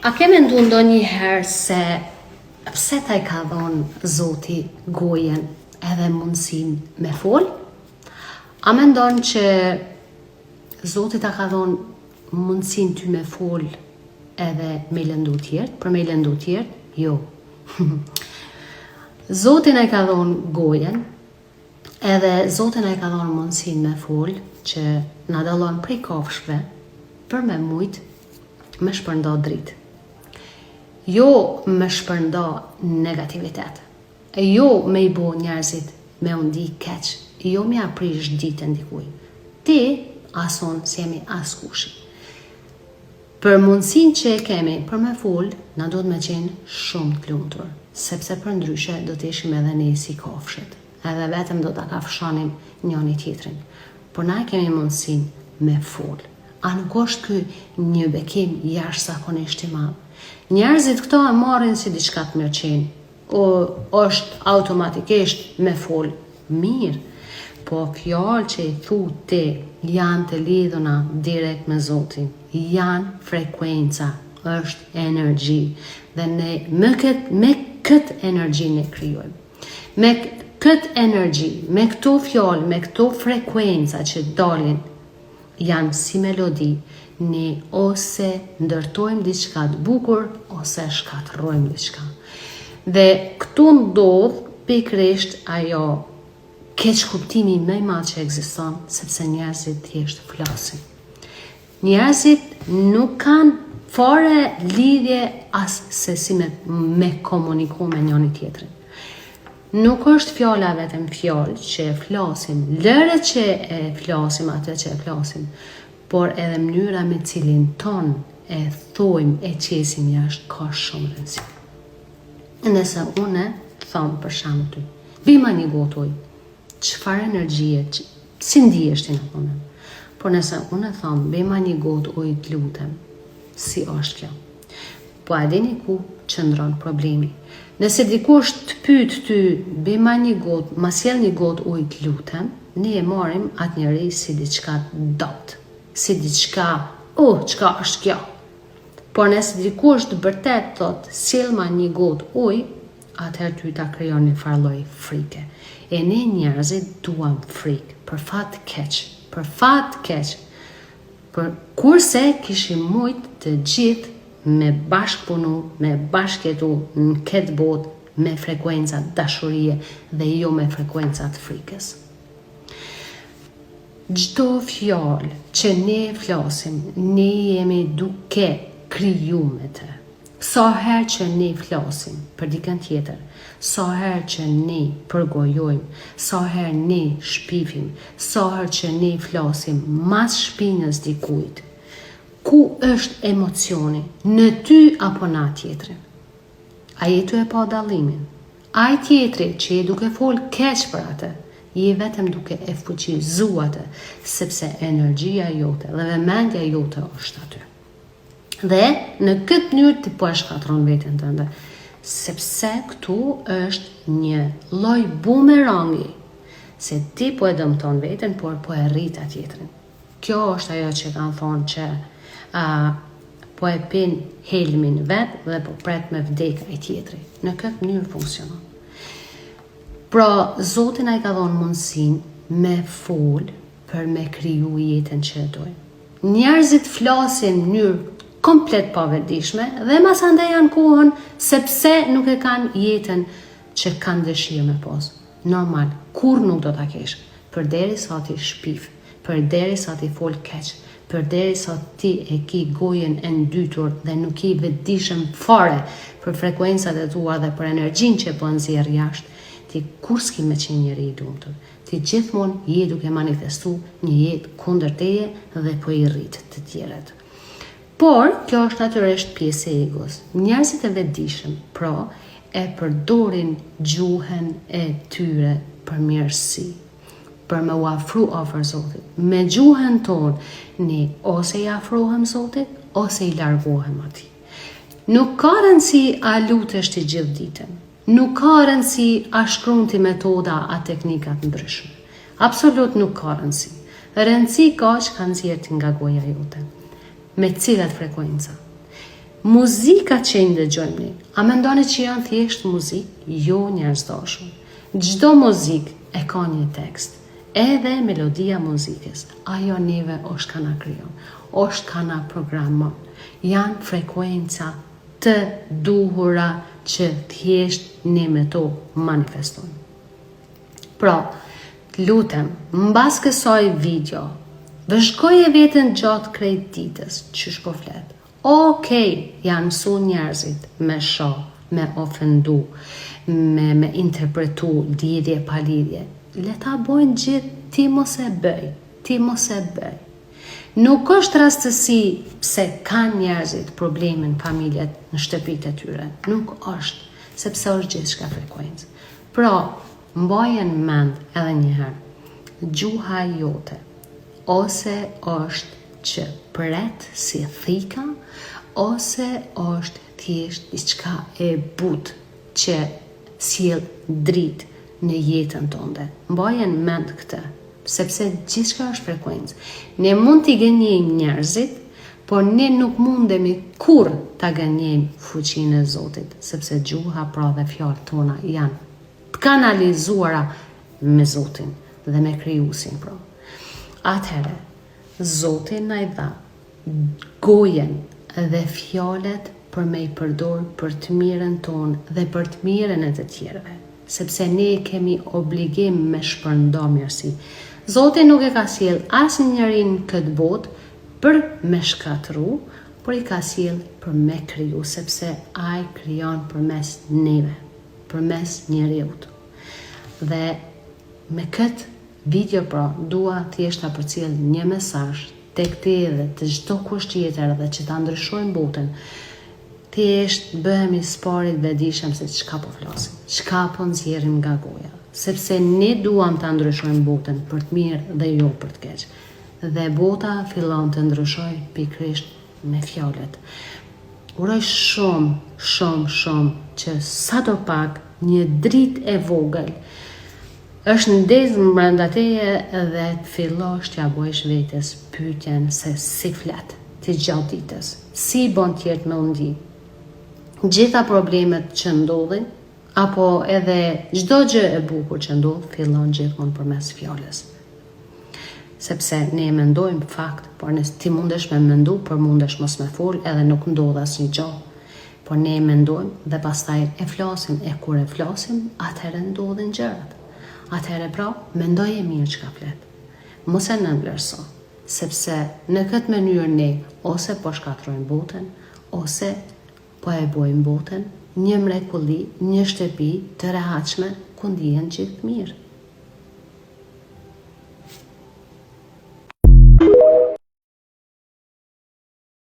A ke menduar ndonjëherë se pse ta I ka dhënë Zoti gojen edhe mundësinë me fol? A mendon që Zoti ta ka dhënë mundësinë ty me fol edhe me lëndu tjertë, për me lëndu tjertë? Jo. Zoti na I ka dhënë gojen, edhe Zoti na I ka dhënë mundësinë me fol që na dallon prej kafshëve për me mujt me shpërnda dritë. Jo me shpërnda negativitet. Jo me I bo njerëzit me undi keq. Jo me aprish ditën dikuj. Ti ason si jemi askushi. Për mundësin që e kemi për me fol, na do të me qenë shumë të lumtur, sepse për ndryshe do të ishim edhe ne si kafshët. Edhe vetëm do të kafshanim njëri tjetrin. Por na e kemi mundësin me fol. A nuk është ky një bekim jashtëzakonisht I madh? Njerëzit këto e marrin si diçka të mirëqenie. Është automatikisht me fol mirë, po fjalë që I thu ti janë të lidhuna direkt me Zotin. Janë frekuenca, është energji dhe ne me këtë energji ne krijojmë. Me këtë energji, me këto fjalë, me këto frekuenca që dalin janë si melodi, ne ose ndërtojmë diçka të bukur, ose shkatërrojmë diçka. Dhe këtu ndodh pikërisht ajo keq kuptimi më I madh që ekziston, sepse njerëzit thjesht flasin. Njerëzit nuk kanë fare lidhje as se si me komuniku me njëri tjetrin. Nuk është fjala vetëm fjalë që e flasim, lëre që e flasim atë që e flasim, por edhe mënyra me cilin ton e thojmë, e qesim jashtë ka shumë rëndësi. Nëse une thonë për shembull ty, bima një gotë ujë, çfarë energjie, si ndihesh ti në atë moment? Por nëse une thonë, bima një gotë ujë të lutem, si është kjo? Po a dini ku qëndron problemi? Nëse dikush të pyet ty, bima një gotë, ma sjell një gotë ujë të lutem, ne e marrim atë njeri si diçka dot, si diçka, çka është kjo? Por nëse dikush të vërtet thot, sjell ma një gotë ujë, atëherë ty ta krijon një farë lloj frike. E ne njerëzit duam frikë, për fat keq. Për kurse kishim mujt të gjithë me bashkëpunu, me bashkëjetu në këtë botë, me frekuencat dashurie dhe jo me frekuencat frikës. Çdo fjalë që ne flasim, ne jemi duke kriju me të. Sa herë që ne flasim për dikën tjetër, sa herë që ne përgojojmë, sa herë ne shpifim, sa herë që ne flasim mas shpinës dikujt, ku është emocioni, në ty apo në atë tjetrin? A je tu e pa dallimin? Ai tjetri që je duke fol keq për atë, je vetëm duke e fuqizu atë, sepse energjia jote dhe mendja jote është aty. Dhe në këtë mënyrë ti po e shkatron veten tënde, sepse këtu është një lloj bumerangi, se ti po e dëmton veten, por po e rrit atë tjetrin. Kjo është ajo që kanë thonë që po e pin helmin vet dhe po pret me vdek ai tjetri. Në këtë mënyrë funksionon. Pra, Zoti na I ka dhënë mundësinë me fol për me kriju jetën që e dojmë. Njerëzit flasin në mënyrë komplet pavetdijshme dhe masandej janë kohën sepse nuk e kanë jetën që kanë dëshirë me pas. Normal, kur nuk do ta kesh, përderisa ti shpif, përderisa ti fol keq, përderisa ti e ki gojen e ndytur dhe nuk I vetëdijshëm fare për frekuencat e tua dhe për energjinë që po nxjerr jashtë, ti kur s'ki me qenë njeri I lumtur. Ti gjithmonë je duke manifestu një jetë kundër teje dhe po I rrit të tjerët. Por, kjo është natyrisht pjesë e egos. Njerëzit e vetëdijshëm, pra, e përdorin gjuhën e tyre për mirësi, për me u afru afër Zotit. Me gjuhën tonë, ne ose I afrohem Zotit, ose I largohem atij. Nuk ka rëndësi a lutesh ti gjithë ditën. Nuk ka rëndësi a shkruan ti metoda a teknikat ndryshme. Absolut nuk ka rëndësi. Rëndësi ka që kanë nxjerrë nga goja jote. Me cilat frekuenca. Muzika që i ndëgjojmë ne, a mendoni që janë thjesht muzikë? Jo, njerëz dashur. Çdo muzikë e ka një tekst. Edhe melodia muzikës, ajo neve është ka na krijon, është ka na programon. Janë frekuenca të duhura që thjesht ne me to manifestojmë. Pra, lutem, mbas kësaj video, vëzhgoje veten gjatë krejt ditës, qysh po flet. Okej, janë mësu njerëzit me shoh, me ofendu, me interpretu lidhje pa lidhje. Le ta bojnë gjithë, ti mos e bëj. Nuk është rastësi pse kanë njerëzit problemin familjet në shtëpitë e tyre. Nuk është, sepse është gjithçka frekuencë. Pra, mbajen mend edhe një herë, gjuha jote, ose është që pret si thika, ose është thjesht diçka e butë që sjell dritë në jetën tënde. Mbajen mend këtë, sepse gjithçka është frekuencë. Ne mund t'i gënjejmë njerëzit, por ne nuk mundemi kur ta gënjejmë fuqinë e Zotit, sepse gjuha pra dhe fjalët tona janë të kanalizuara me Zotin dhe me Krijuesin pra. Atëherë, Zoti na i dha gojen dhe fjalët për me i përdor për të mirën tonë dhe për të mirën e të tjerëve, sepse ne kemi obligim me shpërnda mirësi. Zoti nuk e ka sjell asnjërin këtë botë për me shkatru, por i ka sjell për me kriju, sepse ai krijon përmes neve, përmes njeriut. Dhe me këtë video pra, dua thjesht ta përcjell një mesazh tek ti dhe të çdo kush tjetër dhe që ta ndryshojmë botën. Thjesht bëhemi sparit dhe dishëm se çka po flasim, çka po nxjerrim nga goja, sepse ne duam ta ndryshojmë botën për të mirë dhe jo për të keq. Dhe bota fillon të ndryshoj pikërisht me fjalët. Uroj shumë që sadopak një dritë e vogël është ndezë brenda teje dhe të fillosh t'ja bëjsh vetes pyetjen se si flet të gjatë ditës, si bon tjetë me undi. Gjitha problemet që ndodhin, apo edhe çdo gjë e bukur që ndodh, fillon gjithmonë përmes fjalës. Sepse ne mendojmë fakt, por ne ti mundesh me mendu, por mundesh mos me fol, edhe nuk ndodh asnjë gjë. Por ne mendojmë dhe pastaj e flasim, e kur e flasim, atëherë ndodhin gjërat. Atëherë pra, mendoje mirë çka flet. Mos e nënvlerëso, sepse në këtë mënyrë ne ose po shkatrojmë botën, ose po e bojmë botën një mrekulli, një shtëpi të rehatshme ku ndihen gjithë mirë.